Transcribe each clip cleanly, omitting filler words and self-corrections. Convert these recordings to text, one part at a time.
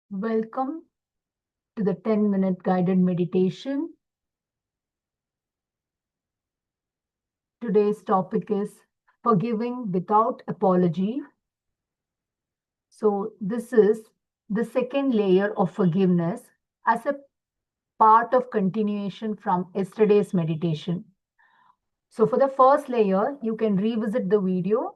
Welcome to the 10-minute guided meditation. Today's topic is forgiving without apology. So, this is the second layer of forgiveness as a part of continuation from yesterday's meditation. So, for the first layer, you can revisit the video,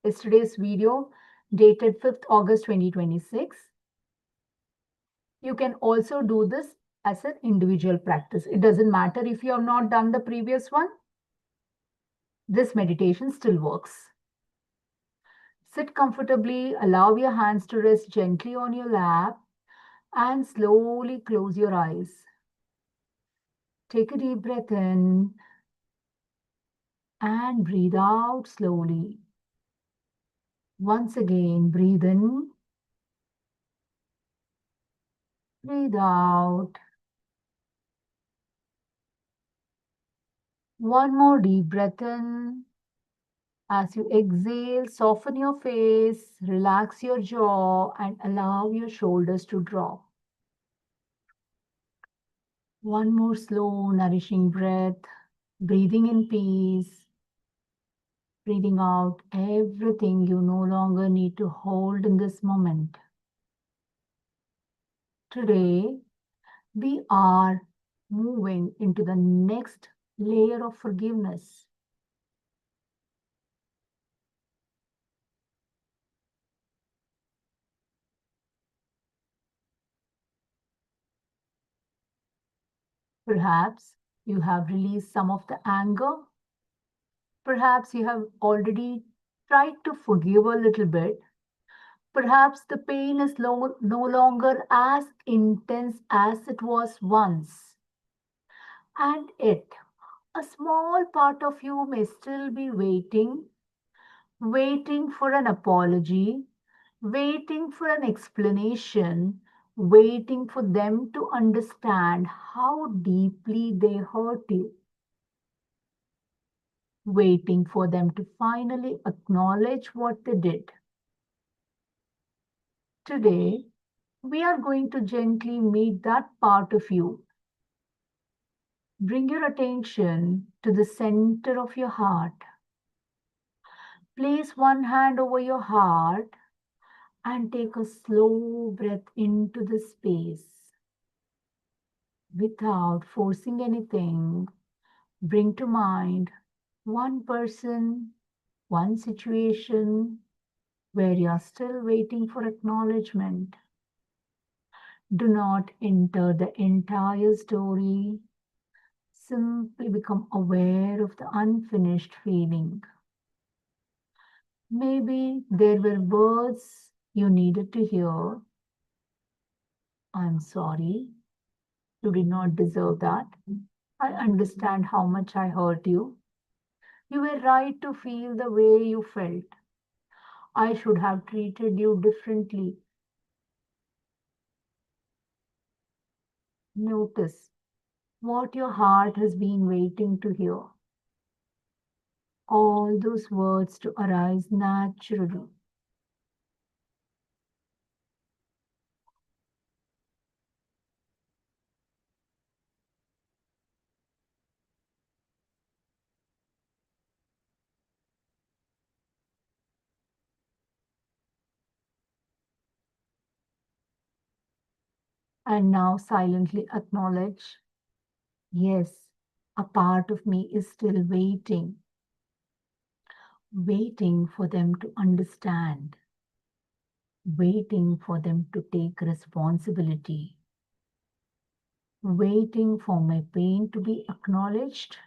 yesterday's video dated 5th August 2026. You can also do this as an individual practice. It doesn't matter if you have not done the previous one. This meditation still works. Sit comfortably, allow your hands to rest gently on your lap, and slowly close your eyes. Take a deep breath in and breathe out slowly. Once again, breathe in, breathe out. One more deep breath in. As you exhale, soften your face, relax your jaw, and allow your shoulders to drop. One more slow, nourishing breath, breathing in peace, breathing out everything you no longer need to hold in this moment. Today, we are moving into the next layer of forgiveness. Perhaps you have released some of the anger. Perhaps you have already tried to forgive a little bit. Perhaps the pain is no longer as intense as it was once. And yet, a small part of you may still be waiting for an apology, waiting for an explanation, waiting for them to understand how deeply they hurt you, waiting for them to finally acknowledge what they did. Today, we are going to gently meet that part of you. Bring your attention to the center of your heart. Place one hand over your heart and take a slow breath into the space. Without forcing anything, bring to mind one person, one situation where you are still waiting for acknowledgement. Do not enter the entire story. Simply become aware of the unfinished feeling. Maybe there were words you needed to hear. I'm sorry. You did not deserve that. I understand how much I hurt you. You were right to feel the way you felt. I should have treated you differently. Notice what your heart has been waiting to hear. All those words to arise naturally. And now silently acknowledge, yes, a part of me is still waiting for them to understand, waiting for them to take responsibility, waiting for my pain to be acknowledged.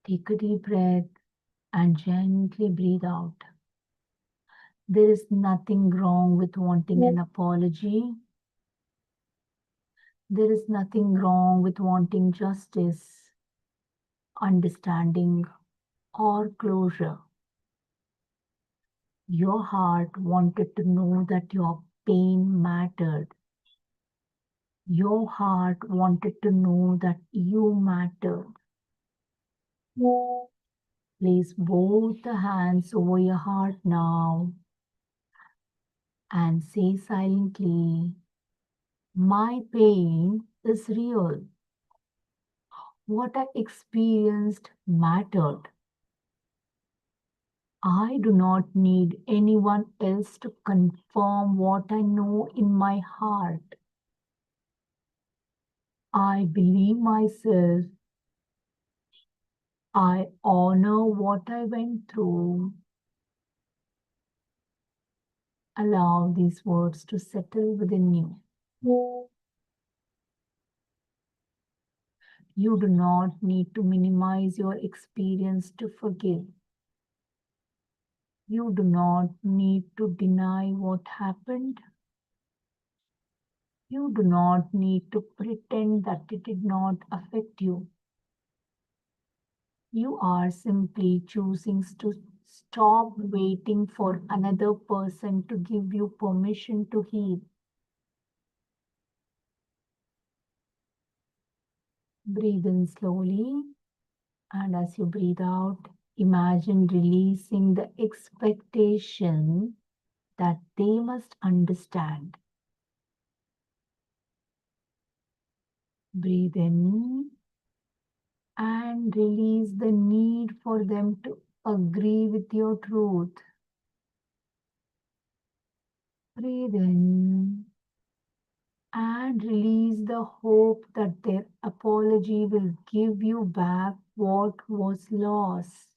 Take a deep breath and gently breathe out. There is nothing wrong with wanting an apology. There is nothing wrong with wanting justice, understanding, or closure. Your heart wanted to know that your pain mattered. Your heart wanted to know that you mattered. Place both the hands over your heart now and say silently, my pain is real. What I experienced mattered. I do not need anyone else to confirm what I know in my heart. I believe myself. I honor what I went through. Allow these words to settle within you. You do not need to minimize your experience to forgive. You do not need to deny what happened. You do not need to pretend that it did not affect you. You are simply choosing to stop waiting for another person to give you permission to heal. Breathe in slowly, and as you breathe out, imagine releasing the expectation that they must understand. Breathe in and release the need for them to agree with your truth. Breathe in and release the hope that their apology will give you back what was lost.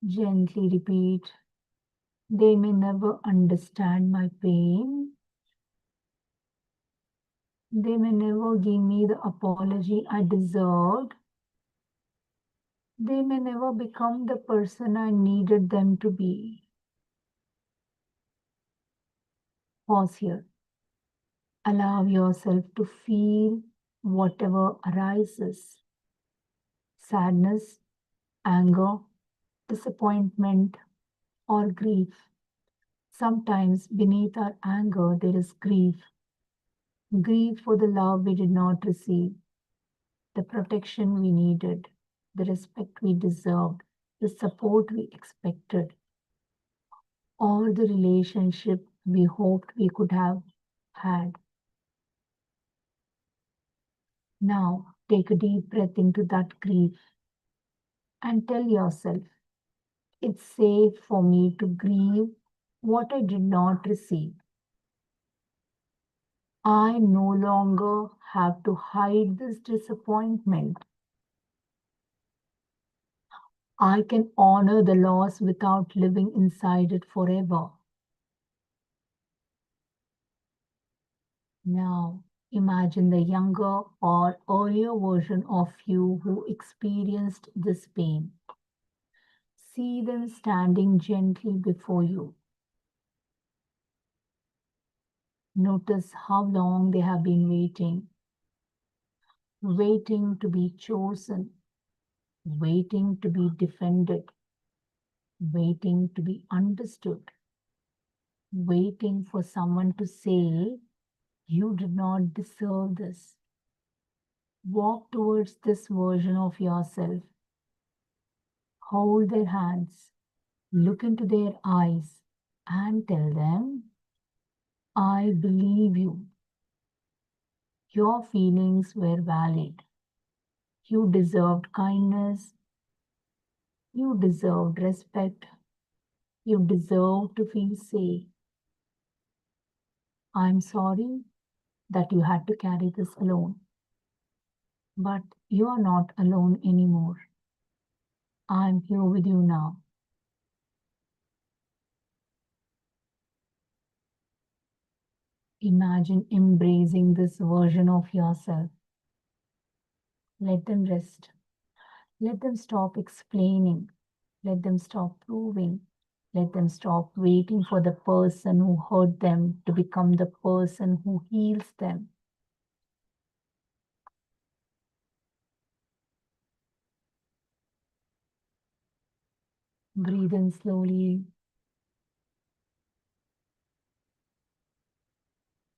Gently repeat, they may never understand my pain. They may never give me the apology I deserved. They may never become the person I needed them to be. Pause here. Allow yourself to feel whatever arises: sadness, anger, disappointment, or grief. Sometimes beneath our anger, there is grief. Grief for the love we did not receive, the protection we needed, the respect we deserved, the support we expected, or the relationship we hoped we could have had. Now, take a deep breath into that grief and tell yourself, it's safe for me to grieve what I did not receive. I no longer have to hide this disappointment. I can honor the loss without living inside it forever. Now, imagine the younger or earlier version of you who experienced this pain. See them standing gently before you. Notice how long they have been waiting, waiting to be chosen, waiting to be defended, waiting to be understood, waiting for someone to say, you did not deserve this. Walk towards this version of yourself. Hold their hands, look into their eyes, and tell them, I believe you. Your feelings were valid. You deserved kindness. You deserved respect. You deserve to feel safe. I'm sorry that you had to carry this alone. But you are not alone anymore. I'm here with you now. Imagine embracing this version of yourself. Let them rest. Let them stop explaining. Let them stop proving. Let them stop waiting for the person who hurt them to become the person who heals them. Breathe in slowly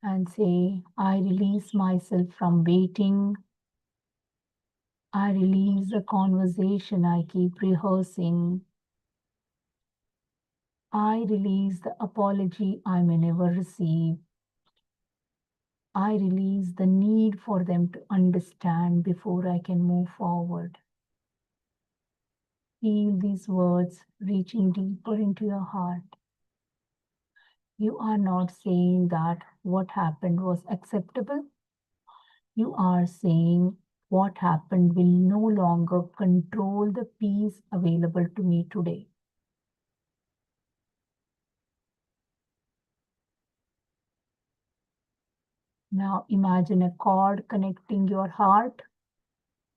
and say, I release myself from waiting. I release the conversation I keep rehearsing. I release the apology I may never receive. I release the need for them to understand before I can move forward. Feel these words reaching deeper into your heart. You are not saying that what happened was acceptable. You are saying what happened will no longer control the peace available to me today. Now imagine a cord connecting your heart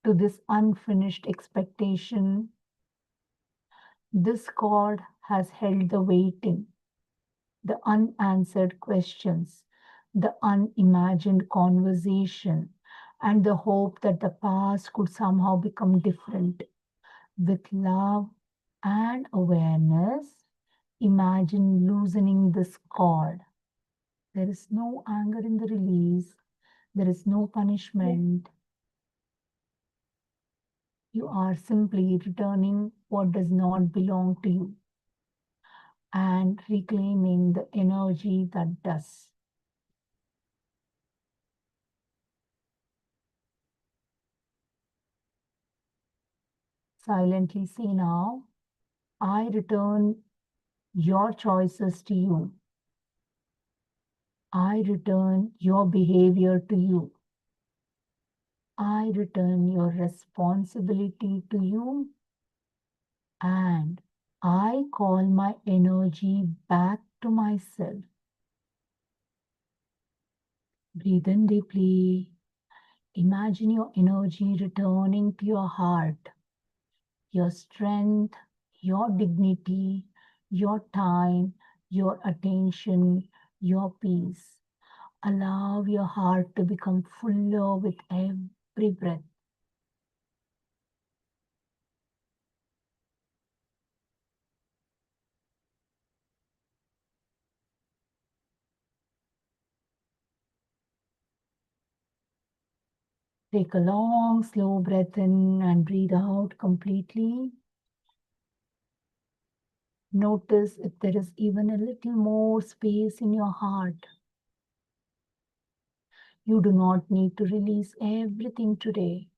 to this unfinished expectation. This cord has held the waiting, the unanswered questions, the unimagined conversation, and the hope that the past could somehow become different. With love and awareness, imagine loosening this cord. There is no anger in the release, there is no punishment. You are simply returning what does not belong to you and reclaiming the energy that does. Silently say now, I return your choices to you. I return your behavior to you. I return your responsibility to you. And I call my energy back to myself. Breathe in deeply. Imagine your energy returning to your heart, your strength, your dignity, your time, your attention, your peace. Allow your heart to become fuller with every breath. Take a long, slow breath in and breathe out completely. Notice if there is even a little more space in your heart. You do not need to release everything today.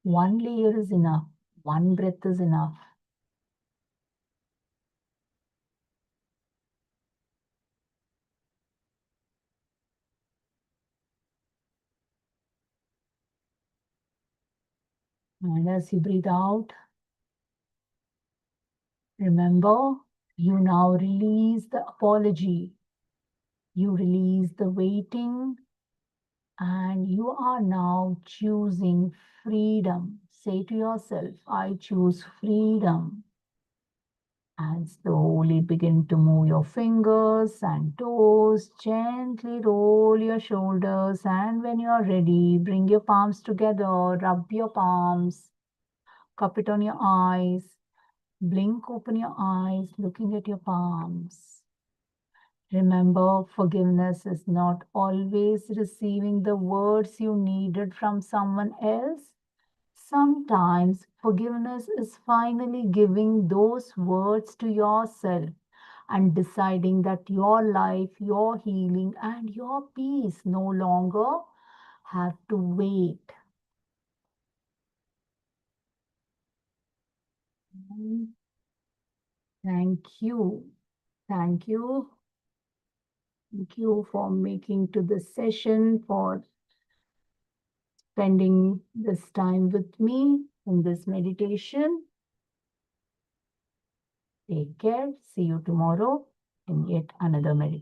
One layer is enough. One breath is enough. And as you breathe out, remember, you now release the apology. You release the waiting, and you are now choosing freedom. Say to yourself, I choose freedom. And slowly begin to move your fingers and toes. Gently roll your shoulders. And when you are ready, bring your palms together. Rub your palms. Cup it on your eyes. Blink open your eyes, looking at your palms. Remember, forgiveness is not always receiving the words you needed from someone else. Sometimes forgiveness is finally giving those words to yourself and deciding that your life, your healing, and your peace no longer have to wait. Thank you. Thank you. Thank you for making to this session, for spending this time with me in this meditation. Take care. See you tomorrow in yet another meditation.